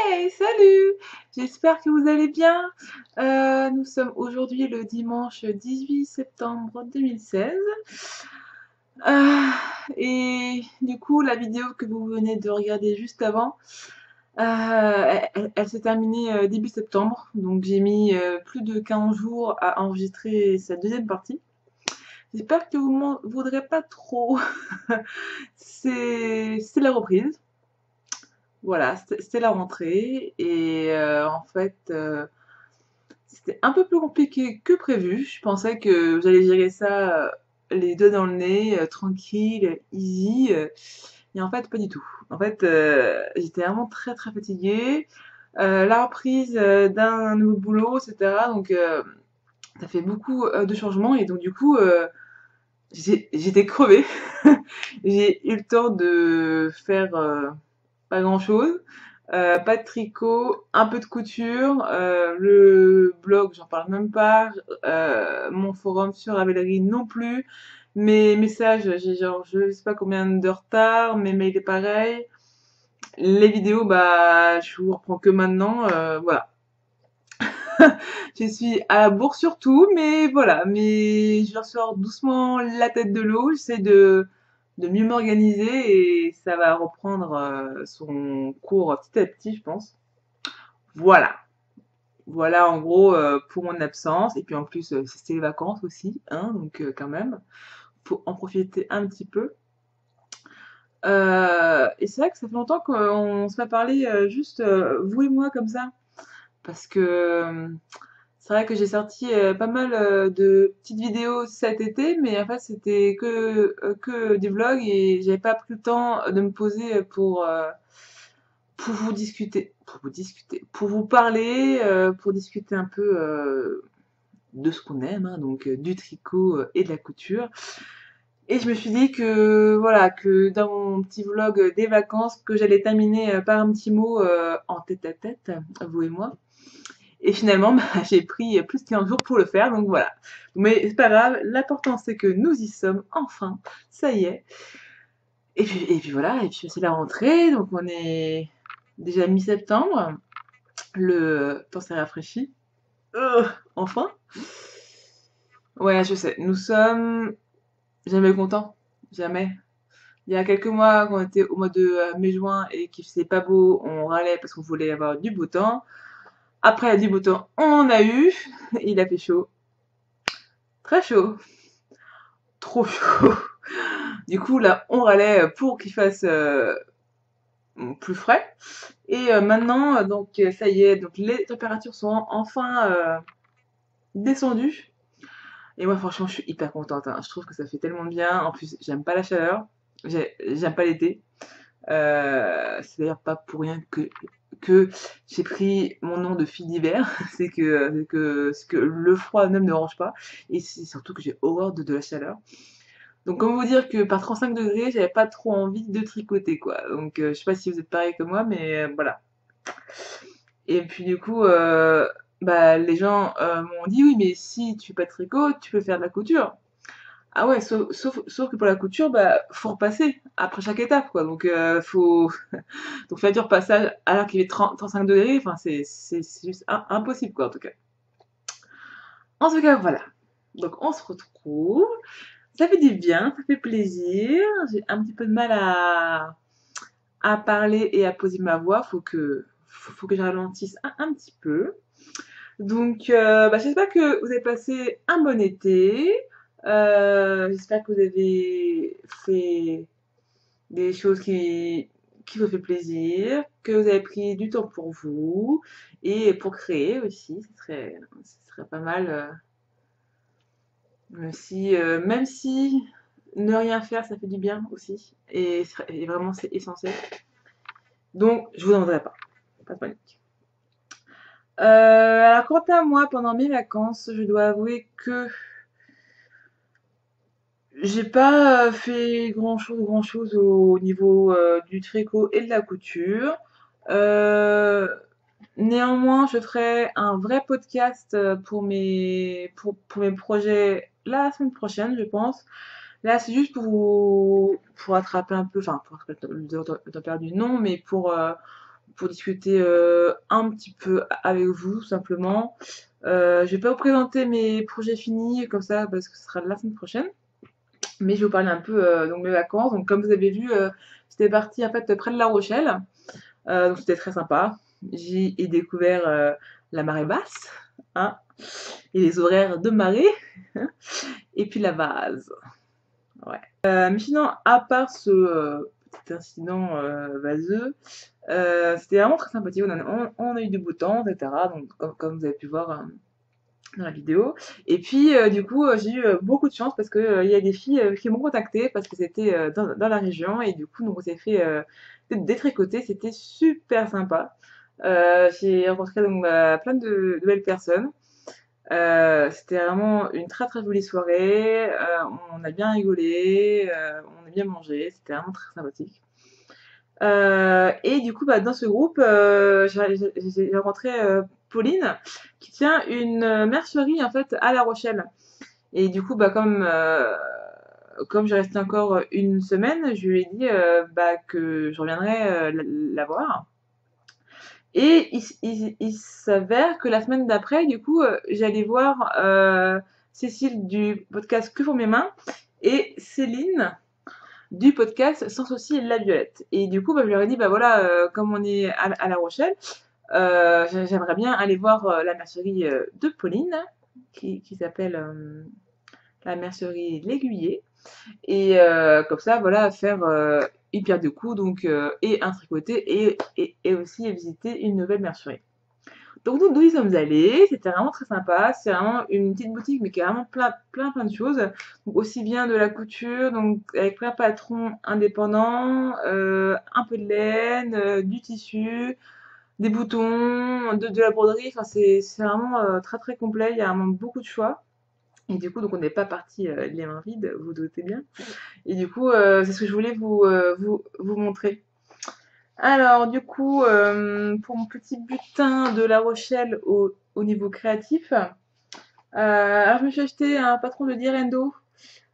Hey, salut! J'espère que vous allez bien. Nous sommes aujourd'hui le dimanche 18 septembre 2016. Euh, et du coup, la vidéo que vous venez de regarder juste avant, elle s'est terminée début septembre. Donc j'ai mis plus de 15 jours à enregistrer sa deuxième partie. J'espère que vous m'en voudrez pas trop. C'est la reprise. Voilà, c'était la rentrée et en fait, c'était un peu plus compliqué que prévu. Je pensais que j'allais gérer ça les deux dans le nez, tranquille, easy, et en fait, pas du tout. En fait, j'étais vraiment très très fatiguée. La reprise d'un nouveau boulot, etc. Donc, ça fait beaucoup de changements et donc du coup, j'étais crevée. J'ai eu le temps de faire pas grand-chose. Pas de tricot, un peu de couture, le blog, j'en parle même pas, mon forum sur Ravelry non plus, mes messages, j'ai genre je sais pas combien de retard, mes mails est pareil, les vidéos, bah je vous reprends que maintenant, voilà. Je suis à la bourre sur tout, mais voilà, mais je ressors doucement la tête de l'eau, j'essaie de mieux m'organiser et ça va reprendre son cours petit à petit, je pense. Voilà. Voilà en gros pour mon absence. Et puis en plus, c'était les vacances aussi, hein, donc quand même, faut en profiter un petit peu. Et c'est vrai que ça fait longtemps qu'on s'est pas parlé juste vous et moi comme ça. Parce que c'est vrai que j'ai sorti pas mal de petites vidéos cet été, mais en fait c'était que des vlogs et j'avais pas pris le temps de me poser pour vous parler, pour discuter un peu de ce qu'on aime, hein, donc du tricot et de la couture. Et je me suis dit que voilà, que dans mon petit vlog des vacances, que j'allais terminer par un petit mot en tête à tête, vous et moi. Et finalement, bah, j'ai pris plus de 15 jours pour le faire, donc voilà. Mais c'est pas grave, l'important c'est que nous y sommes, enfin, ça y est. Et puis voilà, et puis c'est la rentrée, donc on est déjà mi-septembre, le temps s'est rafraîchi. Enfin. Ouais, je sais, nous sommes jamais contents, jamais. Il y a quelques mois, quand on était au mois de mai-juin et qu'il faisait pas beau, on râlait parce qu'on voulait avoir du beau temps. Après, du beau temps, on en a eu. Il a fait chaud. Très chaud. Trop chaud. Du coup, là, on râlait pour qu'il fasse plus frais. Et maintenant, donc, ça y est, donc les températures sont enfin descendues. Et moi, franchement, je suis hyper contente, hein. Je trouve que ça fait tellement bien. En plus, j'aime pas la chaleur. J'aime pas l'été. C'est d'ailleurs pas pour rien que j'ai pris mon nom de fille d'hiver. C'est que le froid ne me dérange pas. Et c'est surtout que j'ai horreur de la chaleur. Donc, comment vous dire que par 35 degrés, j'avais pas trop envie de tricoter, quoi. Donc, je sais pas si vous êtes pareil que moi, mais voilà. Et puis, du coup, bah, les gens m'ont dit, oui, mais si tu fais pas de tricot, tu peux faire de la couture. Ah ouais, sauf que pour la couture, bah, faut repasser après chaque étape, quoi. Donc, donc faire du repassage alors qu'il est 35 degrés, enfin, c'est juste impossible, quoi, en tout cas. En tout cas, voilà. Donc, on se retrouve. Ça fait du bien, ça fait plaisir. J'ai un petit peu de mal à parler et à poser ma voix, faut que je ralentisse un petit peu. Donc, j'espère que vous avez passé un bon été. J'espère que vous avez fait des choses qui vous fait plaisir, que vous avez pris du temps pour vous et pour créer aussi. Ce serait pas mal. Même si ne rien faire, ça fait du bien aussi. Et vraiment, c'est essentiel. Donc, je vous en voudrais pas. Pas de panique. Alors, quant à moi, pendant mes vacances, je dois avouer que j'ai pas fait grand-chose au niveau du tricot et de la couture. Euh, Néanmoins, je ferai un vrai podcast pour mes projets la semaine prochaine, je pense. Là, c'est juste pour rattraper un peu, enfin, pour rattraper le temps perdu, non, mais pour discuter un petit peu avec vous, tout simplement. Je vais pas vous présenter mes projets finis comme ça, parce que ce sera la semaine prochaine. Mais je vais vous parler un peu donc mes vacances. Donc, comme vous avez vu, j'étais partie en fait près de La Rochelle. Donc, c'était très sympa. J'y ai découvert la marée basse, hein, et les horaires de marée, et puis la vase. Ouais. Mais sinon, à part ce petit incident vaseux, c'était vraiment très sympathique. On a eu du beau temps, etc. Donc, comme vous avez pu voir dans la vidéo. Et puis, du coup, j'ai eu beaucoup de chance parce que il y a des filles qui m'ont contacté parce que c'était dans la région. Et du coup, donc, on s'est fait des tricotés. C'était super sympa. J'ai rencontré donc plein de belles personnes. C'était vraiment une très très jolie soirée. On a bien rigolé, on a bien mangé. C'était vraiment très sympathique. Et du coup, dans ce groupe, j'ai rencontré Pauline qui tient une mercerie en fait à La Rochelle. Et du coup, comme j'ai resté encore une semaine, je lui ai dit que je reviendrais la voir. Et il s'avère que la semaine d'après, du coup, j'allais voir Cécile du podcast Que font mes mains et Céline du podcast Sans souci la Violette. Et du coup, je leur ai dit, voilà, comme on est à La Rochelle, j'aimerais bien aller voir la mercerie de Pauline, qui s'appelle la mercerie L'Aiguiller. Et comme ça, voilà, faire une pierre de coups, donc, et un tricoté, et aussi visiter une nouvelle mercerie. Donc d'où ils sommes allés, c'était vraiment très sympa, c'est vraiment une petite boutique mais qui a vraiment plein de choses, donc aussi bien de la couture, donc avec plein de patrons indépendants, un peu de laine, du tissu, des boutons, de la broderie, enfin c'est vraiment très très complet, il y a vraiment beaucoup de choix. Et du coup, donc on n'est pas parti les mains vides, vous doutez bien. Et du coup, c'est ce que je voulais vous montrer. Alors, du coup, pour mon petit butin de La Rochelle au niveau créatif, alors je me suis acheté un patron de Direndo.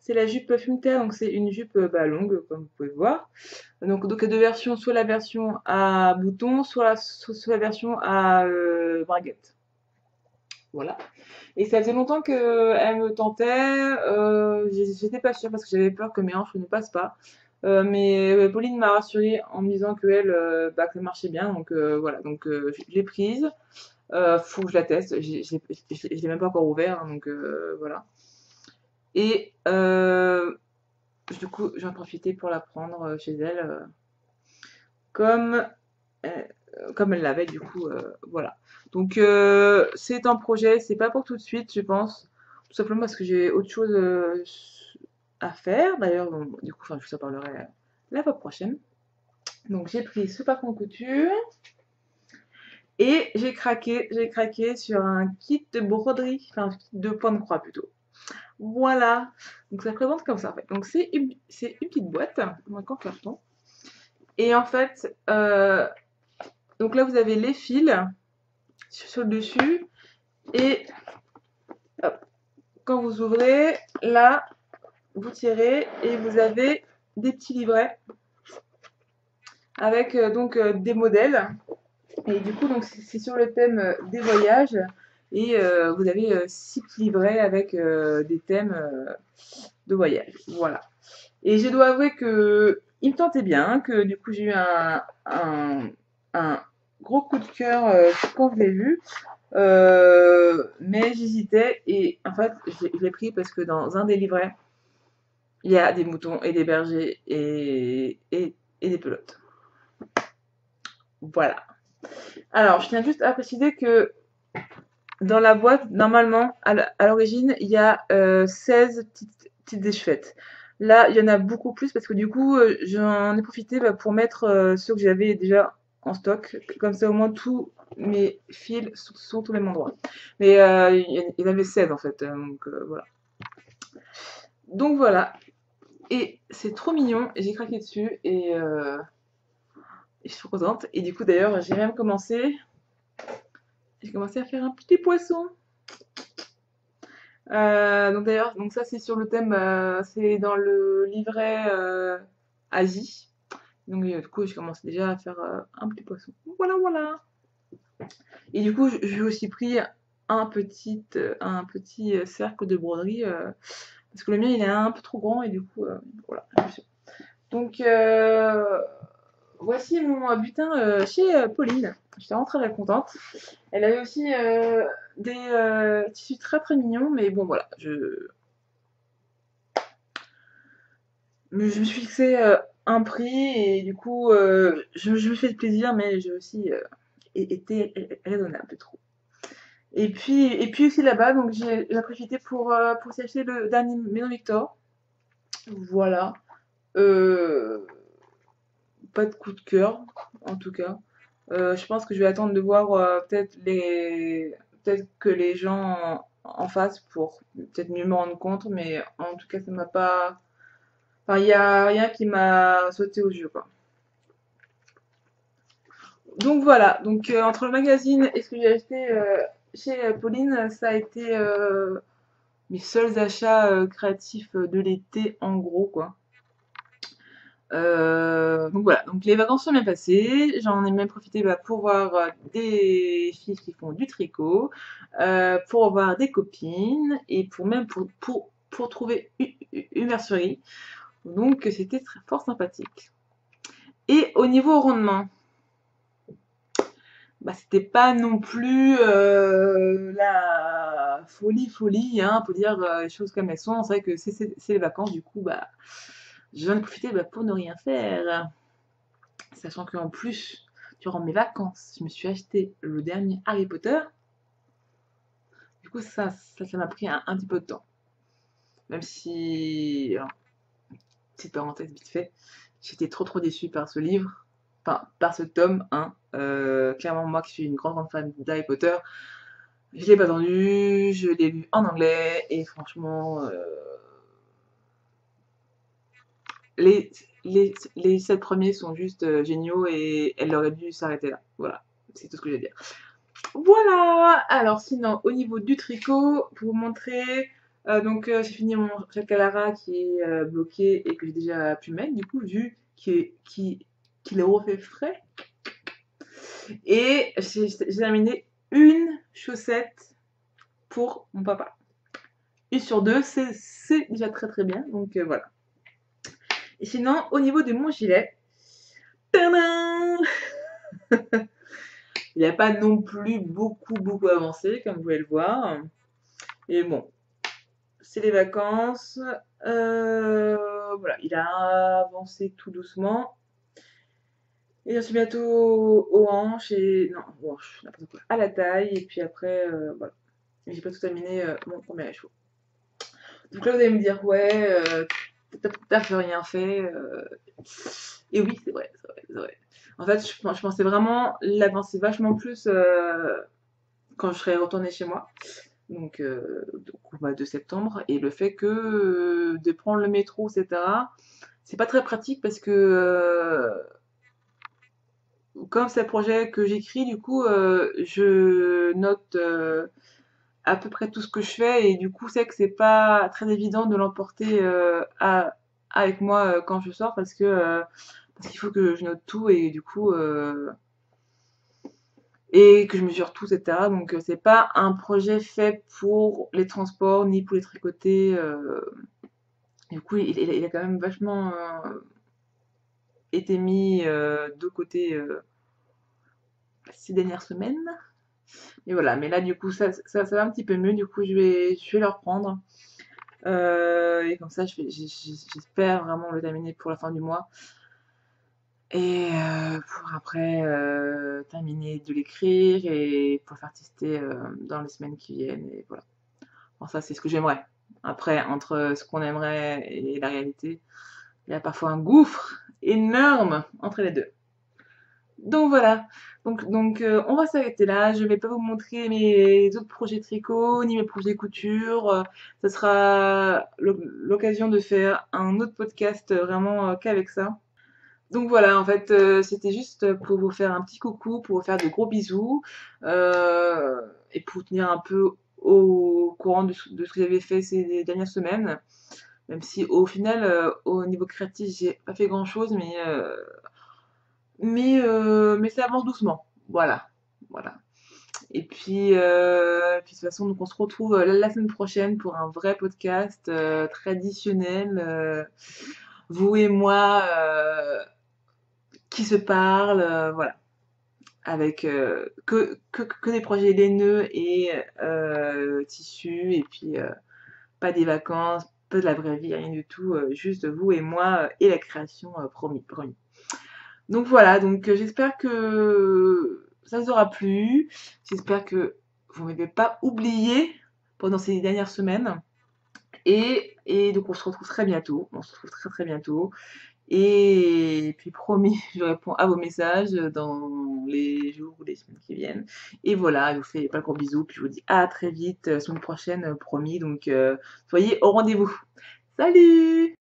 C'est la jupe Fumter, donc c'est une jupe longue, comme vous pouvez voir. Donc il y a deux versions, soit la version à boutons, soit la version à braguette. Voilà. Et ça faisait longtemps qu'elle me tentait. J'étais pas sûre parce que j'avais peur que mes hanches ne passent pas. Mais Pauline m'a rassurée en me disant que que ça marchait bien. Donc voilà, donc je l'ai prise. Faut que je la teste. Je l'ai même pas encore ouvert, hein, donc voilà. Et du coup, j'en profité pour la prendre chez elle comme euh, comme elle l'avait. Du coup, voilà. Donc c'est un projet. C'est pas pour tout de suite, je pense. Tout simplement parce que j'ai autre chose à faire. D'ailleurs, bon, du coup, je vous en parlerai la fois prochaine. Donc j'ai pris ce patron de couture. Et j'ai craqué sur un kit de broderie, enfin un kit de point de croix plutôt. Voilà, donc ça se présente comme ça en fait. Donc c'est une petite boîte, donc en carton. Et en fait, donc là vous avez les fils sur le dessus. Et hop, quand vous ouvrez, là, vous tirez et vous avez des petits livrets avec des modèles. Et du coup, donc c'est sur le thème des voyages. Et vous avez 6 petits livrets avec des thèmes de voyage. Voilà. Et je dois avouer que il me tentait bien, que du coup j'ai eu un gros coup de cœur quand je l'ai vu. Mais j'hésitais et en fait je l'ai pris parce que dans un des livrets, il y a des moutons et des bergers et des pelotes. Voilà. Alors, je tiens juste à préciser que dans la boîte, normalement, à l'origine, il y a 16 petites échevêttes. Là, il y en a beaucoup plus parce que du coup, j'en ai profité pour mettre ceux que j'avais déjà en stock. Comme ça, au moins, tous mes fils sont au même endroit. Mais il y en avait 16 en fait. Donc, voilà. Donc, voilà. Et c'est trop mignon. J'ai craqué dessus et je suis trop contente. Et du coup, d'ailleurs, j'ai commencé à faire un petit poisson. Donc d'ailleurs, donc ça c'est sur le thème, c'est dans le livret Asie. Donc du coup, je commence déjà à faire un petit poisson. Voilà, voilà. Et du coup, j'ai aussi pris un petit cercle de broderie parce que le mien il est un peu trop grand et du coup, voilà. Donc voici mon butin chez Pauline. J'étais vraiment très contente. Elle avait aussi des tissus très très mignons, mais bon voilà, je me suis fixé un prix et du coup, je me fais plaisir, mais j'ai aussi été raisonnable trop. Et puis aussi là-bas, donc j'ai profité pour s'acheter le dernier Maison Victor. Voilà. Euh, Pas de coup de cœur, en tout cas. Je pense que je vais attendre de voir peut-être que les gens en face pour peut-être mieux me rendre compte, mais en tout cas, ça m'a pas. Enfin, il n'y a rien qui m'a sauté aux yeux, quoi. Donc voilà, donc entre le magazine et ce que j'ai acheté chez Pauline, ça a été mes seuls achats créatifs de l'été en gros quoi. Donc voilà, donc les vacances sont bien passées, j'en ai même profité pour voir des filles qui font du tricot, pour voir des copines et pour trouver une mercerie. Donc c'était fort sympathique. Et au niveau rendement, bah, c'était pas non plus la folie, hein, pour dire les choses comme elles sont. C'est vrai que c'est les vacances, du coup, bah, je viens de profiter pour ne rien faire. Sachant qu'en plus, durant mes vacances, je me suis acheté le dernier Harry Potter. Du coup, ça m'a pris un petit peu de temps. Même si, alors, petite parenthèse vite fait, j'étais trop déçue par ce livre, enfin, par ce tome 1. Clairement, moi qui suis une grande fan d'Harry Potter, je l'ai pas attendu, je l'ai lu en anglais et franchement, les, les 7 premiers sont juste géniaux et elle aurait dû s'arrêter là. Voilà, c'est tout ce que j'ai à dire. Voilà, alors sinon, au niveau du tricot, pour vous montrer, donc j'ai fini mon Jacalara qui est bloqué et que j'ai déjà pu mettre, du coup, vu qu'il est refait frais. Et j'ai terminé une chaussette pour mon papa. Une sur deux, c'est déjà très bien. Donc voilà. Et sinon, au niveau de mon gilet, tadam, il n'y a pas non plus beaucoup avancé, comme vous pouvez le voir. Et bon, c'est les vacances. Voilà, il a avancé tout doucement. Et j'en suis bientôt aux hanches et. Non, n'importe quoi. À la taille. Et puis après, voilà. J'ai pas tout terminé mon premier écheveau. Donc là, vous allez me dire, ouais, t'as fait rien fait. Et oui, c'est vrai, c'est vrai, c'est vrai. En fait, je pensais vraiment l'avancer vachement plus quand je serais retournée chez moi. Donc au mois de septembre. Et le fait que de prendre le métro, etc., c'est pas très pratique parce que comme c'est un projet que j'écris, du coup, je note à peu près tout ce que je fais et du coup c'est que c'est pas très évident de l'emporter avec moi quand je sors parce qu'il faut que je note tout et du coup et que je mesure tout etc donc c'est pas un projet fait pour les transports ni pour les tricoter du coup il est quand même vachement été mis de côté ces dernières semaines. Et voilà, mais là du coup ça va un petit peu mieux, du coup je vais le reprendre. Et comme ça j'espère vraiment le terminer pour la fin du mois. Et pour après terminer de l'écrire et pour faire tester dans les semaines qui viennent. Et voilà. Bon, ça c'est ce que j'aimerais. Après, entre ce qu'on aimerait et la réalité, il y a parfois un gouffre énorme entre les deux. Donc voilà. Donc, on va s'arrêter là. Je vais pas vous montrer mes autres projets tricot ni mes projets couture. Ce sera l'occasion de faire un autre podcast vraiment qu'avec ça. Donc voilà, en fait, c'était juste pour vous faire un petit coucou, pour vous faire de gros bisous, euh, et pour vous tenir un peu au courant de ce que j'avais fait ces dernières semaines. Même si au final, au niveau créatif, j'ai pas fait grand-chose, mais ça avance doucement. Voilà, voilà. Et puis de toute façon, donc on se retrouve la semaine prochaine pour un vrai podcast traditionnel. Vous et moi qui se parlent, voilà, avec que des projets laineux et tissus, et puis pas des vacances, pas de la vraie vie, rien du tout, juste vous et moi et la création, promis, promis. Donc voilà, donc j'espère que ça vous aura plu, j'espère que vous ne m'avez pas oublié pendant ces dernières semaines, et donc on se retrouve très bientôt, on se retrouve très très bientôt. Et puis promis, je réponds à vos messages dans les jours ou les semaines qui viennent. Et voilà, je vous fais pas de gros bisous, puis je vous dis à très vite, semaine prochaine, promis. Donc soyez au rendez-vous. Salut!